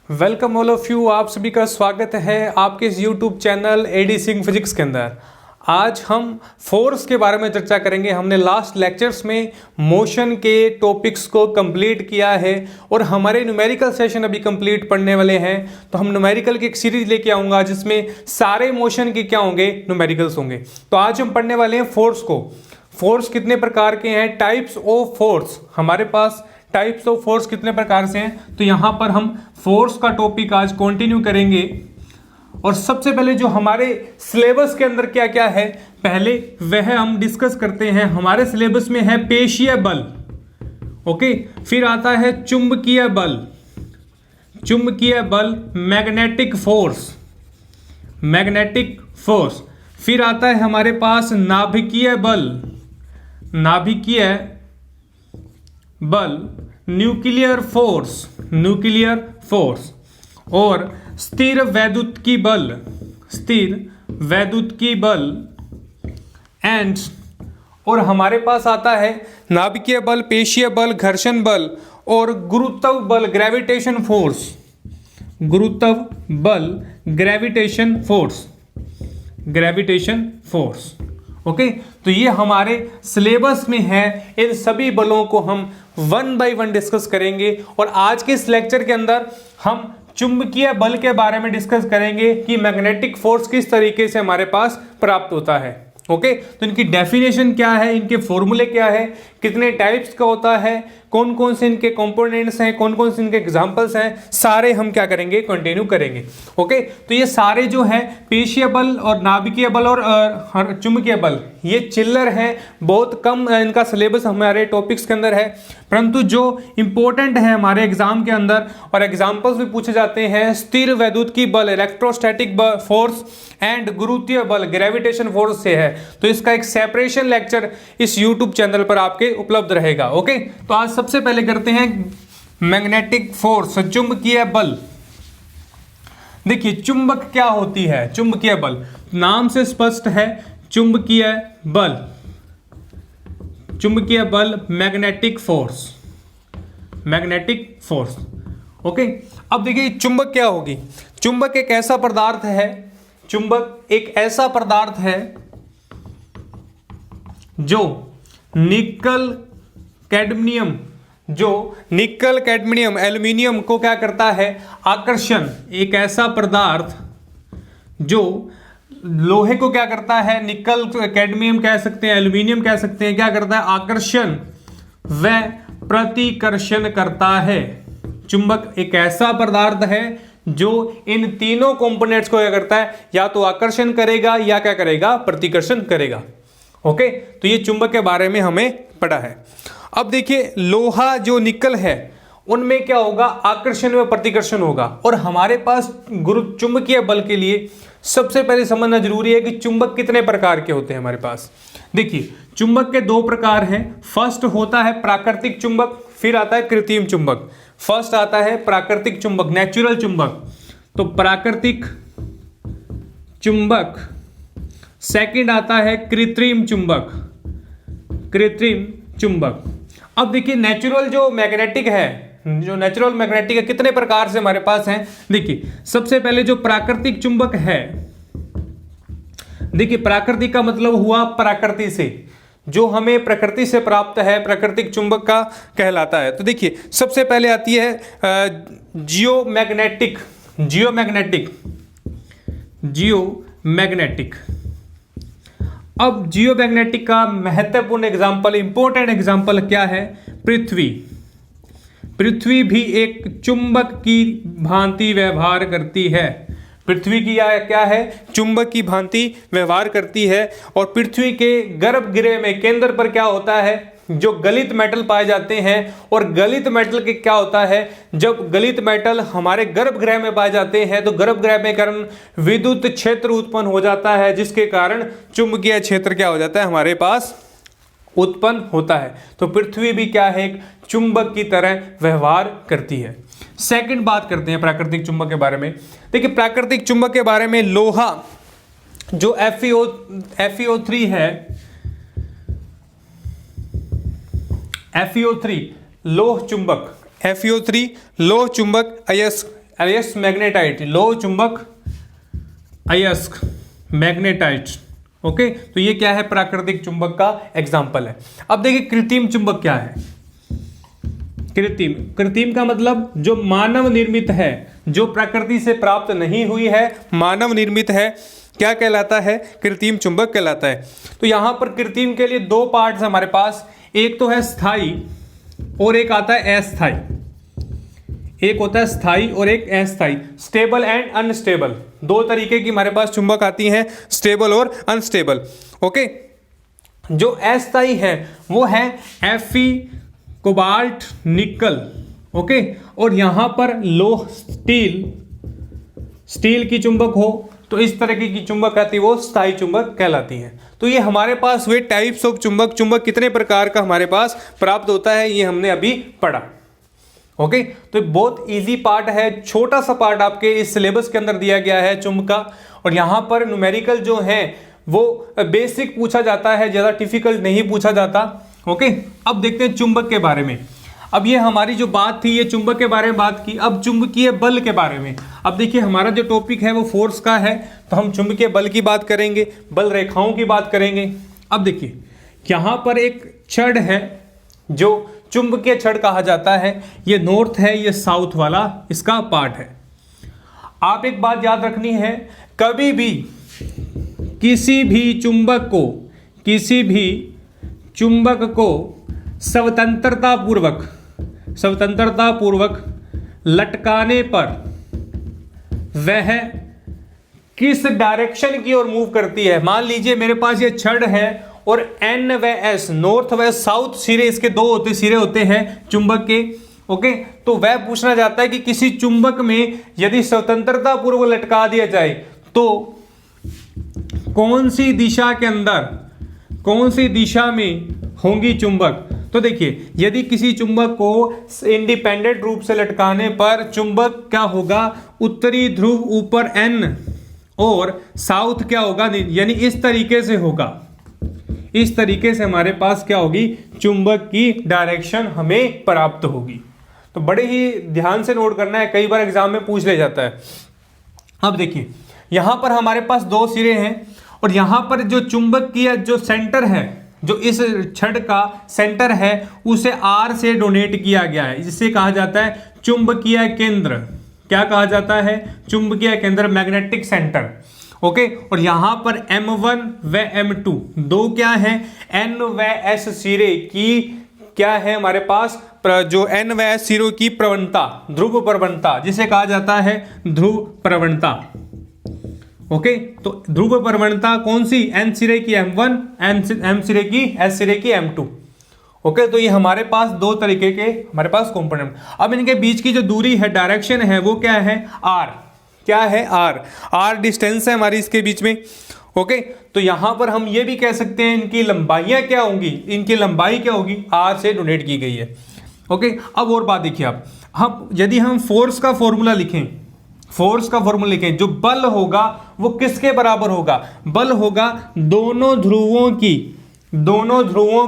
Welcome all of you. आप सभी का स्वागत है आपके इस YouTube channel AD Singh physics के अंदर। आज हम फोर्स के बारे में चर्चा करेंगे। हमने लास्ट लेक्चर्स में मोशन के टॉपिक्स को कंप्लीट किया है और हमारे न्यूमेरिकल सेशन अभी कंप्लीट पढ़ने वाले हैं। तो हम न्यूमेरिकल की एक सीरीज लेके आऊँगा जिसमें सारे मोशन के क्या होंगे, न्यूमेरिकल्स होंगे। तो आज हम पढ़ने वाले हैं फोर्स को। फोर्स कितने प्रकार के हैं, टाइप्स ऑफ फोर्स। हमारे पास टाइप्स ऑफ फोर्स कितने प्रकार से हैं, तो यहां पर हम फोर्स का टॉपिक आज कंटिन्यू करेंगे। और सबसे पहले जो हमारे सिलेबस के अंदर क्या क्या है पहले वह हम डिस्कस करते हैं। हमारे सिलेबस में है पेशीय बल, ओके, फिर आता है चुंबकीय बल, मैग्नेटिक फोर्स, फिर आता है हमारे पास नाभिकीय बल, न्यूक्लियर फोर्स और स्थिर वैद्युतिकी बल एंड और हमारे पास आता है नाभिकीय बल, पेशीय बल, घर्षण बल और गुरुत्व बल, ग्रेविटेशन फोर्स। ओके, तो ये हमारे सिलेबस में है। इन सभी बलों को हम वन बाय वन डिस्कस करेंगे और आज के इस लेक्चर के अंदर हम चुंबकीय बल के बारे में डिस्कस करेंगे कि मैग्नेटिक फोर्स किस तरीके से हमारे पास प्राप्त होता है। ओके, तो इनकी डेफिनेशन क्या है, इनके फॉर्मूले क्या है, कितने टाइप्स का होता है, कौन कौन से इनके कंपोनेंट्स हैं, कौन कौन से इनके एग्जांपल्स हैं, सारे हम क्या करेंगे, कंटिन्यू करेंगे। ओके, तो ये सारे जो है पेशीय बल और नाभिकीय बल और चुंबकीय बल ये चिल्लर हैं, बहुत कम इनका सिलेबस हमारे टॉपिक्स के अंदर है, परंतु जो इंपॉर्टेंट है हमारे एग्जाम के अंदर और एग्जाम्पल्स भी पूछे जाते हैं। स्थिर वैद्युतिकी बल, इलेक्ट्रोस्टैटिक फोर्स एंड गुरुत्वीय बल, ग्रेविटेशन फोर्स से है। तो इसका एक सेपरेशन लेक्चर इस यूट्यूब चैनल पर आपके उपलब्ध रहेगा। ओके, तो आज सबसे पहले करते हैं मैग्नेटिक फोर्स, चुंबकीय बल। देखिए चुंबक क्या होती है, चुंबकीय बल नाम से स्पष्ट है, चुंबकीय बल मैग्नेटिक फोर्स। ओके, अब देखिए चुंबक क्या होगी। चुंबक एक ऐसा पदार्थ है जो निकल कैडमियम एल्यूमिनियम को क्या करता है, आकर्षण। एक ऐसा पदार्थ जो लोहे को क्या करता है, निकल कैडमियम कह सकते हैं, एल्यूमिनियम कह सकते हैं, क्या करता है, आकर्षण व प्रतिकर्षण करता है। चुंबक एक ऐसा पदार्थ है जो इन तीनों कंपोनेंट्स को क्या करता है, या तो आकर्षण करेगा या क्या करेगा, प्रतिकर्षण करेगा। ओके, तो ये चुंबक के बारे में हमें पढ़ा है। अब देखिए लोहा जो निकल है उनमें क्या होगा, आकर्षण व प्रतिकर्षण होगा। और हमारे पास चुंबकीय बल के लिए सबसे पहले समझना जरूरी है कि चुंबक कितने प्रकार के होते हैं हमारे पास। देखिए चुंबक के दो प्रकार हैं। फर्स्ट होता है प्राकृतिक चुंबक, फिर आता है कृत्रिम चुंबक। फर्स्ट आता है प्राकृतिक चुंबक, नेचुरल चुंबक, तो प्राकृतिक चुंबक। सेकंड आता है कृत्रिम चुंबक। अब देखिए नेचुरल जो मैग्नेटिक है, कितने प्रकार से हमारे पास हैं। देखिए सबसे पहले जो प्राकृतिक चुंबक है, देखिए प्राकृतिक का मतलब हुआ प्रकृति से, जो हमें प्रकृति से प्राप्त है, प्राकृतिक चुंबक का कहलाता है। तो देखिए सबसे पहले आती है जियोमैग्नेटिक। अब जियोमैग्नेटिक का महत्वपूर्ण एग्जाम्पल, इंपॉर्टेंट एग्जाम्पल क्या है, पृथ्वी भी एक चुंबक की भांति व्यवहार करती है। पृथ्वी की क्या है, चुंबक की भांति व्यवहार करती है। और पृथ्वी के गर्भगृह में केंद्र पर क्या होता है, जो गलित मेटल पाए जाते हैं। और गलित मेटल के क्या होता है, जब गलित मेटल हमारे गर्भगृह में पाए जाते हैं तो गर्भगृह में कारण विद्युत क्षेत्र उत्पन्न हो जाता है, जिसके कारण चुंबकीय क्षेत्र क्या हो जाता है, हमारे पास उत्पन्न होता है। तो पृथ्वी भी क्या है, एक चुंबक की तरह व्यवहार करती है। सेकंड बात करते हैं प्राकृतिक चुंबक के बारे में। देखिए प्राकृतिक चुंबक के बारे में लोहा जो FeO3 है, FeO3 लोह चुंबक, FeO3 लोह चुंबक अयस्क मैग्नेटाइट, लोह चुंबक अयस्क मैग्नेटाइट। ओके, तो ये क्या है, प्राकृतिक चुंबक का एग्जाम्पल है। अब देखिए कृत्रिम चुंबक क्या है। कृत्रिम का मतलब जो मानव निर्मित है, जो प्रकृति से प्राप्त नहीं हुई है, मानव निर्मित है, क्या कहलाता है, कृत्रिम चुंबक कहलाता है। तो यहां पर कृत्रिम के लिए दो पार्ट्स हमारे पास, एक तो है स्थायी और एक आता है अस्थायी। एक होता है स्थायी और एक अस्थायी, स्टेबल एंड अनस्टेबल। दो तरीके की हमारे पास चुंबक आती हैं, स्टेबल और अनस्टेबल। ओके, जो अस्थायी है वो है Fe, कोबाल्ट, निकल। ओके, और यहां पर लोह, स्टील की चुंबक हो तो इस तरह की चुंबक आती है, वो स्थायी चुंबक कहलाती है। तो ये हमारे पास वे टाइप्स ऑफ चुंबक कितने प्रकार का हमारे पास प्राप्त होता है, ये हमने अभी पढ़ा। ओके, तो बहुत इजी पार्ट है, छोटा सा पार्ट आपके इस सिलेबस के अंदर दिया गया है चुंबक का। और यहाँ पर न्यूमेरिकल जो है वो बेसिक पूछा जाता है, ज़्यादा डिफिकल्ट नहीं पूछा जाता। ओके, अब देखते हैं चुंबक के बारे में। अब ये हमारी जो बात थी, ये चुंबक के बारे में बात की। अब चुंबकीय बल के बारे में। अब देखिए हमारा जो टॉपिक है वो फोर्स का है, तो हम चुंबकीय बल की बात करेंगे, बल रेखाओं की बात करेंगे। अब देखिए यहाँ पर एक छड़ है जो चुंबकीय छड़ कहा जाता है। ये नॉर्थ है, ये साउथ वाला इसका पार्ट है। आप एक बात याद रखनी है, कभी भी किसी भी चुंबक को स्वतंत्रता पूर्वक लटकाने पर वह किस डायरेक्शन की ओर मूव करती है। मान लीजिए मेरे पास ये छड़ है और N व S, नॉर्थ व साउथ सिरे, इसके दो सिरे होते हैं चुंबक के। ओके, तो वह पूछना चाहता है कि किसी चुंबक में यदि स्वतंत्रता पूर्वक लटका दिया जाए तो कौन सी दिशा में होंगी चुंबक। तो देखिए यदि किसी चुंबक को इंडिपेंडेंट रूप से लटकाने पर चुंबक क्या होगा, उत्तरी ध्रुव ऊपर N और साउथ क्या होगा, यानी इस तरीके से होगा। इस तरीके से हमारे पास क्या होगी, चुंबक की डायरेक्शन हमें प्राप्त होगी। तो बड़े ही ध्यान से नोट करना है, कई बार एग्जाम में पूछ ले जाता है। अब देखिए यहां पर हमारे पास दो सिरे हैं और यहां पर जो चुंबक की जो सेंटर है, जो इस छड़ का सेंटर है, उसे R से डोनेट किया गया है, जिसे कहा जाता है चुंबकीय केंद्र। क्या कहा जाता है, चुंबकीय केंद्र, मैग्नेटिक सेंटर। ओके, और यहां पर M1 व M2 दो क्या है, N व S सिरे की क्या है हमारे पास, जो N व S सिरों की प्रवणता, ध्रुव प्रवणता, जिसे कहा जाता है ध्रुव प्रवणता। ओके, तो ध्रुव प्रवणता कौन सी, N सिरे की M1, M सिरे की S सिरे की M2। ओके, तो ये हमारे पास दो तरीके के हमारे पास कंपोनेंट। अब इनके बीच की जो दूरी है, डायरेक्शन है, वो क्या है, R। क्या है, R डिस्टेंस है हमारी इसके बीच में। ओके, तो यहां पर हम ये भी कह सकते हैं इनकी लंबाइयां क्या होंगी, इनकी लंबाई क्या होगी, R से डोनेट की गई है। ओके, अब और बात देखिए आप, हम यदि हम फोर्स का फॉर्मूला लिखें, जो बल होगा वो किसके बराबर होगा, बल होगा दोनों ध्रुवों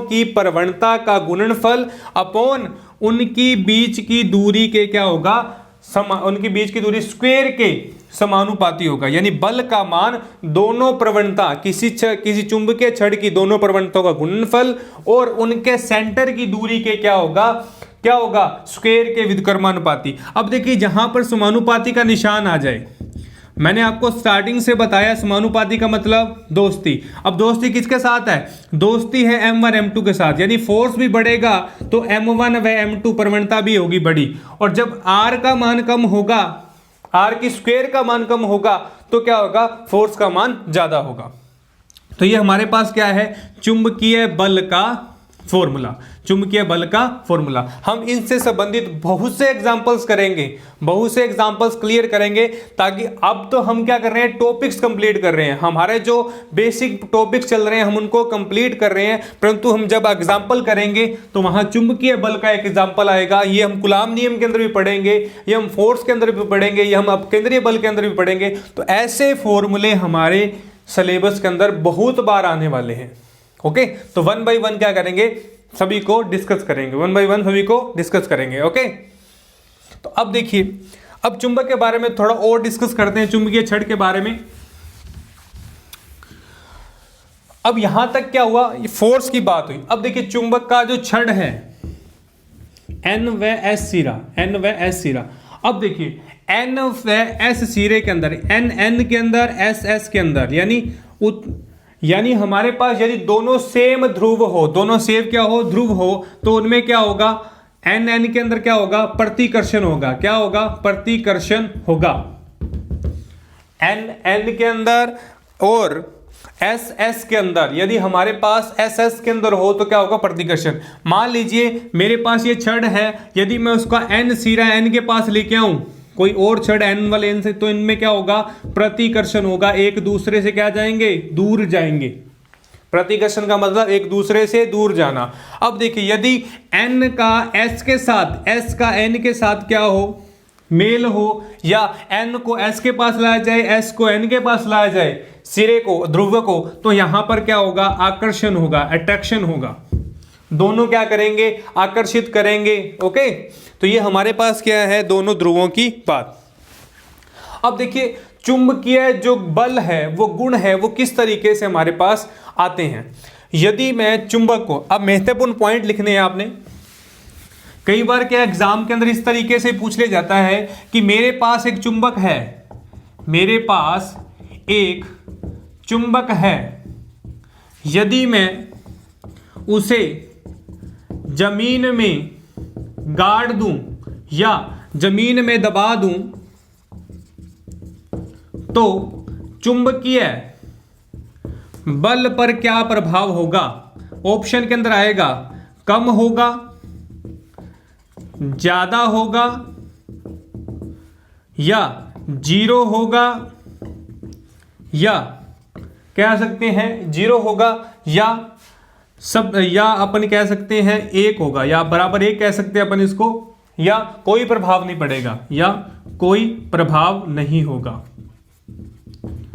की प्रवणता का गुणनफल अपॉन उनकी बीच की दूरी के क्या होगा, उनकी बीच की दूरी स्क्वायर के समानुपाती होगा। यानी बल का मान दोनों प्रवणता, किसी चुंबकीय छड़ की दोनों प्रवणताओं का गुणनफल और उनके सेंटर की दूरी के क्या होगा, स्क्वायर के व्युत्क्रमानुपाती। अब देखिए जहां पर समानुपाती का निशान आ जाए, मैंने आपको स्टार्टिंग से बताया समानुपाती का मतलब दोस्ती। अब दोस्ती किसके साथ है, दोस्ती है M1 M2 के साथ, यानी फोर्स भी बढ़ेगा तो M1 व M2 प्रवणता भी होगी बड़ी। और जब R का मान कम होगा, R की स्क्वायर का मान कम होगा तो क्या होगा, फोर्स का मान ज्यादा होगा। तो ये हमारे पास क्या है, चुंबकीय बल का फॉर्मूला। हम इनसे संबंधित बहुत से एग्जांपल्स क्लियर करेंगे, ताकि अब तो हम क्या कर रहे हैं, टॉपिक्स कंप्लीट कर रहे हैं, हमारे जो बेसिक टॉपिक्स चल रहे हैं हम उनको कंप्लीट कर रहे हैं, परंतु हम जब एग्जांपल करेंगे तो वहां चुंबकीय बल का एक एग्जांपल आएगा। ये हम कूलॉम नियम के अंदर भी पढ़ेंगे, ये हम फोर्स के अंदर भी पढ़ेंगे, ये हम अपकेंद्रीय बल के अंदर भी पढ़ेंगे। तो ऐसे फॉर्मूले हमारे सिलेबस के अंदर बहुत बार आने वाले हैं। ओके, तो 1 by 1 क्या करेंगे, सभी को डिस्कस करेंगे। ओके, तो अब देखिए, अब चुंबक के बारे में थोड़ा और डिस्कस करते हैं, चुंबकीय छड़ के बारे में। अब यहां तक क्या हुआ, फोर्स की बात हुई। अब देखिए चुंबक का जो छड़ है N व S सिरा, N व S सिरा। अब देखिए N व S सिरे के अंदर, N के अंदर, S के अंदर, यानी हमारे पास यदि दोनों सेम ध्रुव हो, दोनों सेम क्या हो, ध्रुव हो, तो उनमें क्या होगा, N के अंदर क्या होगा, प्रतिकर्षण होगा। क्या होगा, प्रतिकर्षण होगा N के अंदर। और S के अंदर, यदि हमारे पास S के अंदर हो तो क्या होगा, प्रतिकर्षण। मान लीजिए मेरे पास ये छड़ है, यदि मैं उसका N सिरा N के पास लेके आऊं, कोई और छड़ N वाले N से, तो इनमें क्या होगा, प्रतिकर्षण होगा। एक दूसरे से क्या जाएंगे, दूर जाएंगे। प्रतिकर्षण का मतलब एक दूसरे से दूर जाना। अब देखिए यदि N का S के साथ, S का N के साथ क्या हो, मेल हो, या N को S के पास लाया जाए, S को N के पास लाया जाए, सिरे को, ध्रुव को, तो यहां पर क्या होगा, आकर्षण होगा, अट्रैक्शन होगा। दोनों क्या करेंगे, आकर्षित करेंगे। ओके, तो ये हमारे पास क्या है, दोनों ध्रुवों की बात। अब देखिए चुंबकीय जो बल है, वो गुण है, वो किस तरीके से हमारे पास आते हैं। यदि मैं चुंबक को, अब महत्वपूर्ण पॉइंट लिखने हैं आपने, कई बार क्या एग्जाम के अंदर इस तरीके से पूछ लिया जाता है कि मेरे पास एक चुंबक है, मेरे पास एक चुंबक है, यदि मैं उसे जमीन में गाड़ दूं या जमीन में दबा दूं तो चुंबकीय बल पर क्या प्रभाव होगा। ऑप्शन के अंदर आएगा, कम होगा, ज्यादा होगा, या जीरो होगा, या कह सकते हैं जीरो होगा, या अपन कह सकते हैं एक होगा, या बराबर एक कह सकते हैं अपन इसको, या कोई प्रभाव नहीं पड़ेगा, या कोई प्रभाव नहीं होगा।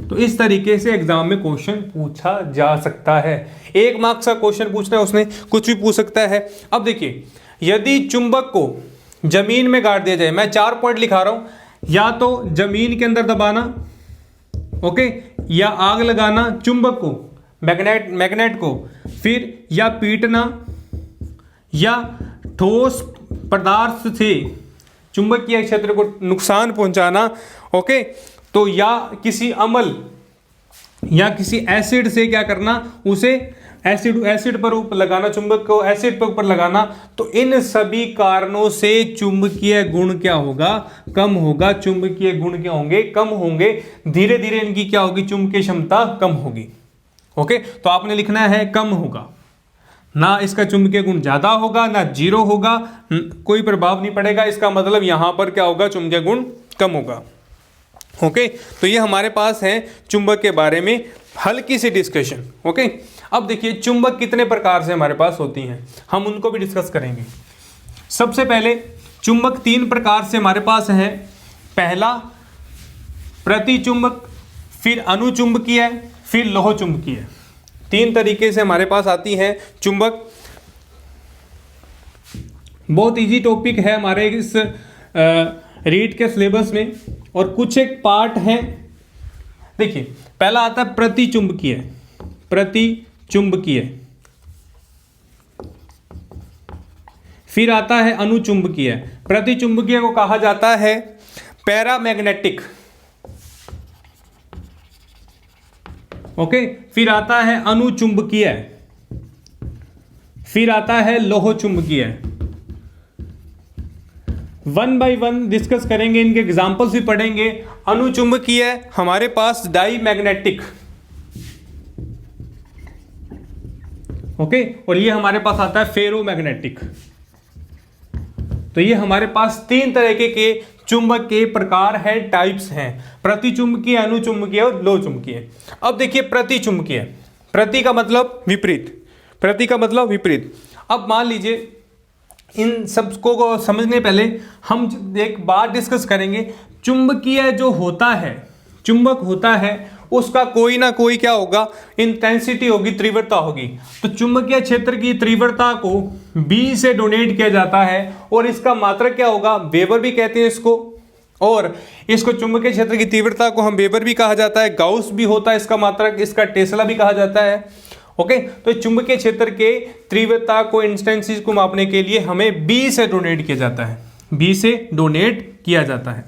तो इस तरीके से एग्जाम में क्वेश्चन पूछा जा सकता है। 1 मार्क्स का क्वेश्चन पूछना है, उसने कुछ भी पूछ सकता है। अब देखिए यदि चुंबक को जमीन में गाड़ दिया जाए, मैं 4 पॉइंट लिखा रहा हूं, या तो जमीन के अंदर दबाना, ओके, या आग लगाना चुंबक को, मैग्नेट को, फिर या पीटना, या ठोस पदार्थ से चुंबकीय क्षेत्र को नुकसान पहुंचाना, ओके, तो या किसी अम्ल या किसी एसिड से क्या करना, उसे एसिड पर ऊपर लगाना, चुंबक को एसिड पर ऊपर लगाना। तो इन सभी कारणों से चुंबकीय गुण क्या होगा, कम होगा। चुंबकीय गुण क्या होंगे, कम होंगे। धीरे धीरे इनकी क्या होगी, चुंबकीय क्षमता कम होगी। ओके, तो आपने लिखना है कम होगा, ना इसका चुंबकीय गुण ज्यादा होगा, ना जीरो होगा, कोई प्रभाव नहीं पड़ेगा। इसका मतलब यहां पर क्या होगा, चुंबकीय गुण कम होगा। ओके, तो ये हमारे पास है चुंबक के बारे में हल्की सी डिस्कशन। ओके, अब देखिए चुंबक कितने प्रकार से हमारे पास होती हैं, हम उनको भी डिस्कस करेंगे। सबसे पहले चुंबक 3 प्रकार से हमारे पास है। पहला प्रतिचुंबक, फिर अनुचुंबकीय, फिर लोह चुंबकीय। 3 तरीके से हमारे पास आती है चुंबक। बहुत इजी टॉपिक है हमारे इस रीट के सिलेबस में, और कुछ एक पार्ट हैं। देखिए पहला आता है प्रतिचुंबकीय, प्रतिचुंबकीय, फिर आता है अनुचुंबकीय। प्रतिचुंबकीय को कहा जाता है पैरामैग्नेटिक, ओके, फिर आता है अनुचुंबकीय, फिर आता है लोह चुंबकीय। 1 बाय 1 डिस्कस करेंगे, इनके एग्जांपल्स भी पढ़ेंगे। अनुचुंबकीय हमारे पास डाई मैग्नेटिक, ओके, और ये हमारे पास आता है फेरोमैग्नेटिक। तो ये हमारे पास 3 तरीके के चुंबक के प्रकार हैं, टाइप्स हैं, प्रतिचुंबकीय, अनुचुंबकीय और लोह चुंबकीय। अब देखिए प्रतिचुंबकीय, प्रति का मतलब विपरीत, प्रति का मतलब विपरीत। अब मान लीजिए इन सबको समझने पहले हम एक बात डिस्कस करेंगे। चुंबकीय जो होता है, चुंबक होता है, उसका कोई ना कोई क्या होगा, इंटेंसिटी होगी, तीव्रता होगी। तो चुंबकीय क्षेत्र की तीव्रता को B से डोनेट किया जाता है, और इसका मात्रक क्या होगा, वेबर भी कहते हैं इसको, और इसको चुंबकीय क्षेत्र की तीव्रता को हम वेबर भी कहा जाता है, गाउस भी होता है इसका मात्रक, इसका टेस्ला भी कहा जाता है। ओके, तो चुंबकीय क्षेत्र के तीव्रता को इंस्टेंसिस को मापने के लिए हमें बी से डोनेट किया जाता है, बी से डोनेट किया जाता है।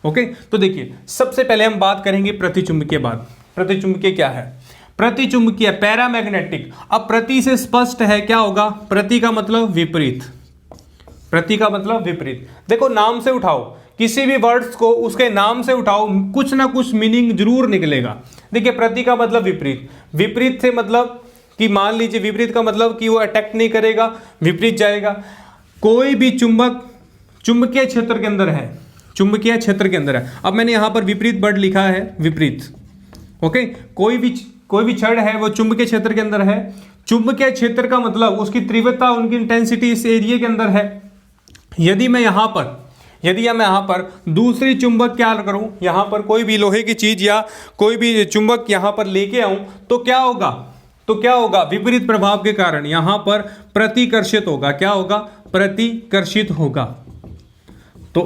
ओके, तो देखिए सबसे पहले हम बात करेंगे प्रतिचुंबकीय। प्रतिचुंबकीय क्या है? प्रतिचुंबकीय पैरामैग्नेटिक। अब प्रति से स्पष्ट है, क्या होगा? प्रति का मतलब विपरीत, प्रति का मतलब विपरीत। देखो नाम से उठाओ, किसी भी वर्ड्स को उसके नाम से उठाओ, कुछ ना कुछ मीनिंग जरूर निकलेगा। देखिए प्रति का मतलब विपरीत, विपरीत से मतलब कि मान लीजिए विपरीत का मतलब कि वो अटैक नहीं करेगा, विपरीत जाएगा। कोई भी चुंबक चुंबकीय क्षेत्र के अंदर है, चुंबकीय क्षेत्र के अंदर है। अब मैंने यहां पर विपरीत वर्ड लिखा है, विपरीत। ओके, कोई भी क्षण है वो चुंबकीय क्षेत्र के अंदर है। चुंबकीय क्षेत्र का मतलब उसकी तीव्रता, उनकी इंटेंसिटी इस एरिया के अंदर है। यदि मैं यहां पर दूसरी चुंबक क्या करूं, यहां पर कोई भी लोहे की चीज या कोई भी चुंबक यहां पर लेके आऊं तो क्या होगा? विपरीत प्रभाव के कारण यहां पर प्रतिकर्षित होगा। क्या होगा? प्रतिकर्षित होगा। तो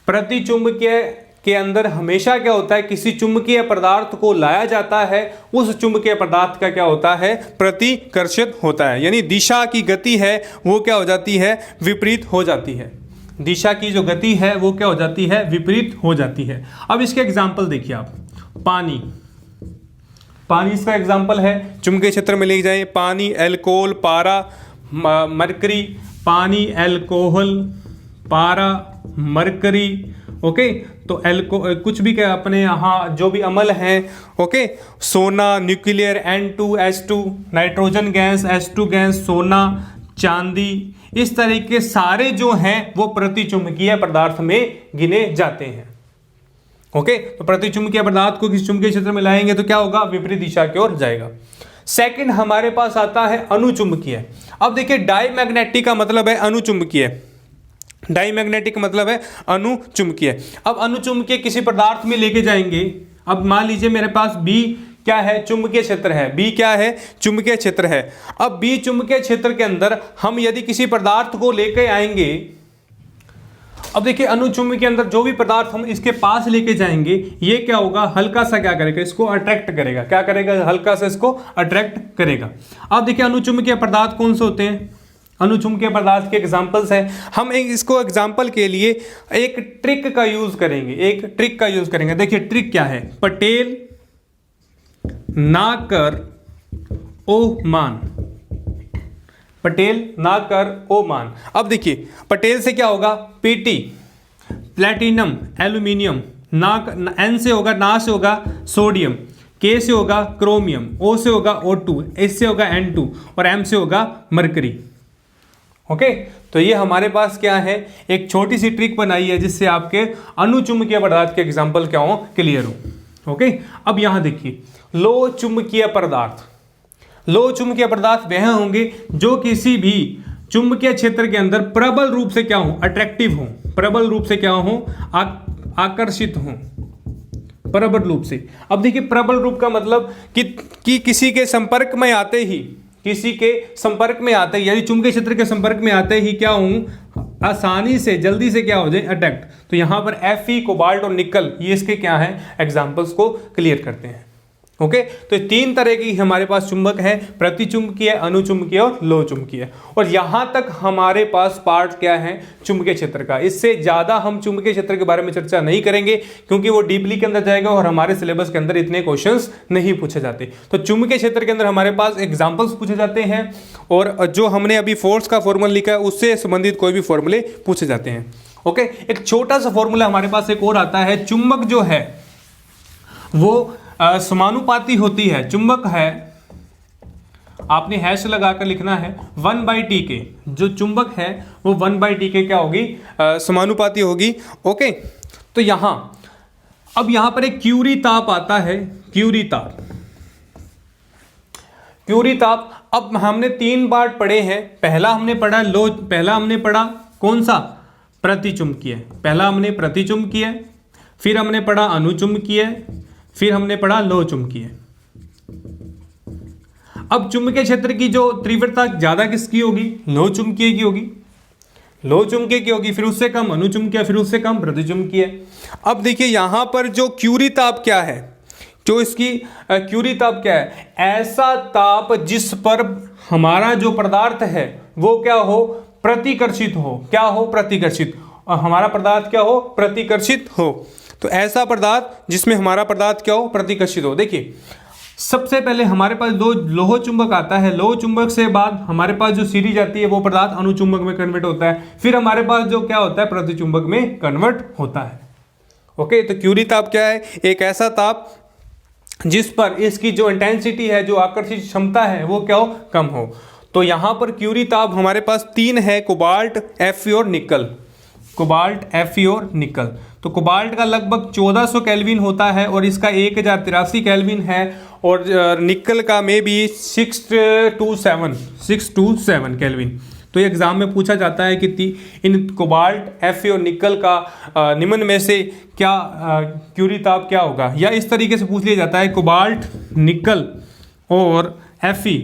प्रतिचुंबकीय के अंदर हमेशा क्या होता है? किसी चुंबकीय पदार्थ को लाया जाता है, उस चुंबकीय पदार्थ का क्या होता है? प्रतिकर्षित होता है। यानी दिशा की गति है वो क्या हो जाती है? विपरीत हो जाती है। दिशा की जो गति है वो क्या हो जाती है? विपरीत हो जाती है। अब इसके एग्जाम्पल देखिए आप, पानी इसका एग्जाम्पल है। चुंबकीय क्षेत्र में ले जाए, पानी, एल्कोहल, पारा, मरकरी, पानी, एल्कोहल, पारा, मरकरी। ओके, तो कुछ भी क्या अपने यहाँ जो भी अम्ल हैं, ओके, सोना, nuclear, N2H2, nitrogen gas, H2 gas, सोना, चांदी, इस तरह के सारे जो हैं वो प्रतिचुंबकीय पदार्थ में गिने जाते हैं। ओके, तो प्रतिचुंबकीय पदार्थ को किसी चुंबकीय क्षेत्र में लाएंगे तो क्या होगा? विपरीत दिशा की ओर जाएगा। सेकंड हमारे पास आता है अनुचुंबकीय। अब देखिए डायमैग्नेटिक का मतलब है अनुचुंबकीय, डायमैग्नेटिक मतलब है अनुचुंबकीय। अब अनुचुंबकीय किसी पदार्थ में लेके जाएंगे। अब मान लीजिए मेरे पास बी क्या है? चुंबकीय क्षेत्र है। बी क्या है? चुंबकीय क्षेत्र है। अब बी चुंबकीय क्षेत्र के अंदर हम यदि किसी पदार्थ को लेके आएंगे, अब देखिए अनुचुंबकीय के अंदर जो भी पदार्थ हम इसके पास लेके जाएंगे, ये क्या होगा? हल्का सा क्या करेगा? इसको अट्रैक्ट करेगा। क्या करेगा? हल्का सा इसको अट्रैक्ट करेगा। अब देखिए अनुचुंबकीय पदार्थ कौन से होते हैं? अनुचुंबकीय पदार्थ के एग्जाम्पल्स हैं। हम इसको एग्जाम्पल के लिए एक ट्रिक का यूज करेंगे, देखिए ट्रिक क्या है? पटेल ना कर ओ मान, पटेल ना कर ओ मान। अब देखिए पटेल से क्या होगा? पीटी, प्लेटिनम, एल्यूमिनियम, ना एन से होगा, ना से होगा सोडियम, के से होगा क्रोमियम, ओ से होगा O2, एस से होगा N2 और एम से होगा मरकरी। ओके, तो ये हमारे पास क्या है? एक छोटी सी ट्रिक बनाई है जिससे आपके अनुचुंबकीय पदार्थ के एग्जाम्पल क्या हो? क्लियर हो। ओके, अब यहां देखिए लो चुंबकीय पदार्थ। लो चुंबकीय पदार्थ वह होंगे जो किसी भी चुंबकीय क्षेत्र के अंदर प्रबल रूप से क्या हो? अट्रैक्टिव हो, प्रबल रूप से क्या हो? आकर्षित हो, प्रबल रूप से। अब देखिए प्रबल रूप का मतलब कि किसी के संपर्क में आते ही, यानी चुंबकीय क्षेत्र के संपर्क में आते ही क्या हूं? आसानी से, जल्दी से क्या हो जाए? अटैक्ट। तो यहां पर Fe, कोबाल्ट और निकल, ये इसके क्या है? एग्जाम्पल्स को क्लियर करते हैं। ओके, तो तीन तरह की हमारे पास चुंबक है, प्रतिचुंबकीय, अनुचुंबकीय और लो चुंबकीय। और यहां तक हमारे पास पार्ट क्या है? चुंबकीय क्षेत्र का। इससे ज्यादा हम चुंबकीय क्षेत्र के बारे में चर्चा नहीं करेंगे क्योंकि वो डीपली के अंदर जाएगा और हमारे सिलेबस के अंदर इतने क्वेश्चंस नहीं पूछे जाते। तो चुंबकीय क्षेत्र के अंदर हमारे पास एग्जाम्पल्स पूछे जाते हैं और जो हमने अभी फोर्स का फॉर्मूला लिखा है उससे संबंधित कोई भी फॉर्मूले पूछे जाते हैं। ओके, एक छोटा सा फॉर्मूला हमारे पास एक और आता है। चुंबक जो है वो समानुपाती होती है। चुंबक है, आपने हैश लगाकर लिखना है 1/t के। जो चुंबक है वो 1/t के क्या होगी? समानुपाती होगी। ओके, तो अब यहां पर एक क्यूरी ताप आता है, क्यूरी ताप। अब हमने 3 बार पढ़े हैं। पहला हमने पढ़ा कौन सा? प्रतिचुंबकीय। पहला हमने प्रतिचुंबकीय, फिर हमने पढ़ा अनुचुंबकीय, फिर हमने पढ़ा लो चुंबकीय। अब चुंबकीय क्षेत्र की जो तीव्रता ज्यादा किसकी होगी? लो चुंबकीय की होगी। लो चुंबकीय की होगी, फिर उससे कम अनुचुंबकीय, फिर उससे कम प्रतिचुंबकीय। अब देखिए यहां पर जो क्यूरी ताप क्या है, जो इसकी क्यूरी ताप क्या है, ऐसा ताप जिस पर हमारा जो पदार्थ है वो क्या हो, प्रतिकर्षित हो। क्या हो, प्रतिकर्षित। और हमारा पदार्थ क्या हो, प्रतिकर्षित हो। तो ऐसा पदार्थ जिसमें हमारा पदार्थ क्या हो, प्रतिकर्षित हो। देखिए सबसे पहले हमारे पास दो लोह चुंबक आता है, लोह चुंबक से बाद हमारे पास जो सीरीज आती है वो पदार्थ अनुचुंबक में कन्वर्ट होता है, फिर हमारे पास जो क्या होता है, प्रतिचुंबक में कन्वर्ट होता है। ओके, तो क्यूरी ताप क्या है, एक ऐसा ताप जिस पर इसकी जो इंटेंसिटी है, जो आकर्षित क्षमता है वो क्या हो, कम हो। तो यहां पर क्यूरी ताप हमारे पास तीन है, कोबाल्ट, Fe और निकल। कोबाल्ट, Fe और निकल। तो कोबाल्ट का लगभग 1400 केल्विन होता है और इसका 1083 केल्विन है, और निकल का मे बी 627 केल्विन। तो एग्जाम में पूछा जाता है कि इन कोबाल्ट, Fe और निकल का निम्न में से क्या क्यूरी ताप क्या होगा, या इस तरीके से पूछ लिया जाता है कोबाल्ट, निकल और Fe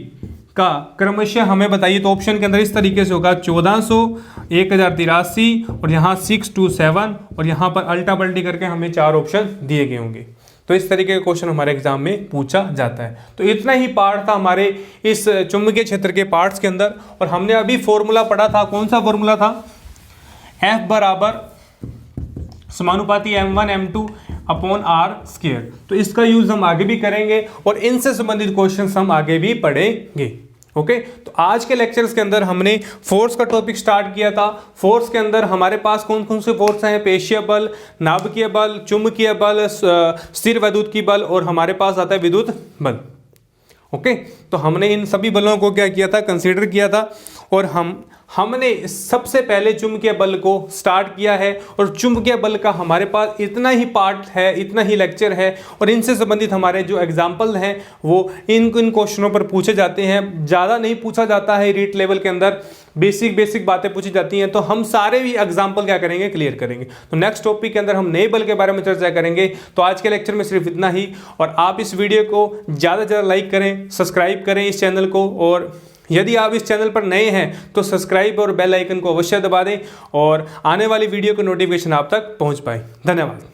का क्रमशः हमें बताइए। तो ऑप्शन के अंदर इस तरीके से होगा 1400, 1083 और यहाँ 627, और यहाँ पर अल्टा पल्टी करके हमें 4 ऑप्शन दिए गए होंगे। तो इस तरीके का क्वेश्चन हमारे एग्जाम में पूछा जाता है। तो इतना ही पार्ट था हमारे इस चुंबकीय क्षेत्र के पार्ट्स के अंदर। और हमने अभी फॉर्मूला पढ़ा था, कौन सा फॉर्मूला था, F बराबर समानुपाती m1 m2 upon r square. तो इसका यूज हम आगे भी करेंगे और इनसे संबंधित क्वेश्चंस हम आगे भी पढ़ेंगे। ओके, तो आज के लेक्चर्स के अंदर हमने फोर्स का टॉपिक स्टार्ट किया था। फोर्स के अंदर हमारे पास कौन कौन से फोर्स हैं, पेशीय बल, नाभिकीय बल, चुंबकीय बल, स्थिर वैद्युत बल, और हमारे पास आता है विद्युत बल। ओके, तो हमने इन सभी बलों को क्या किया था, कंसीडर किया था, और हमने सबसे पहले चुंबकीय बल को स्टार्ट किया है। और चुंबकीय बल का हमारे पास इतना ही पार्ट है, इतना ही लेक्चर है, और इनसे संबंधित हमारे जो एग्जाम्पल हैं वो इन क्वेश्चनों पर पूछे जाते हैं। ज़्यादा नहीं पूछा जाता है रीट लेवल के अंदर, बेसिक बातें पूछी जाती हैं। तो हम सारे भी एग्जाम्पल क्या करेंगे, क्लियर करेंगे। तो नेक्स्ट टॉपिक के अंदर हम नए बल के बारे में चर्चा करेंगे। तो आज के लेक्चर में सिर्फ इतना ही, और आप इस वीडियो को ज़्यादा से ज़्यादा लाइक करें, सब्सक्राइब करें इस चैनल को, और यदि आप इस चैनल पर नए हैं तो सब्सक्राइब और बेल आइकन को अवश्य दबा दें, और आने वाली वीडियो की नोटिफिकेशन आप तक पहुंच पाए। धन्यवाद।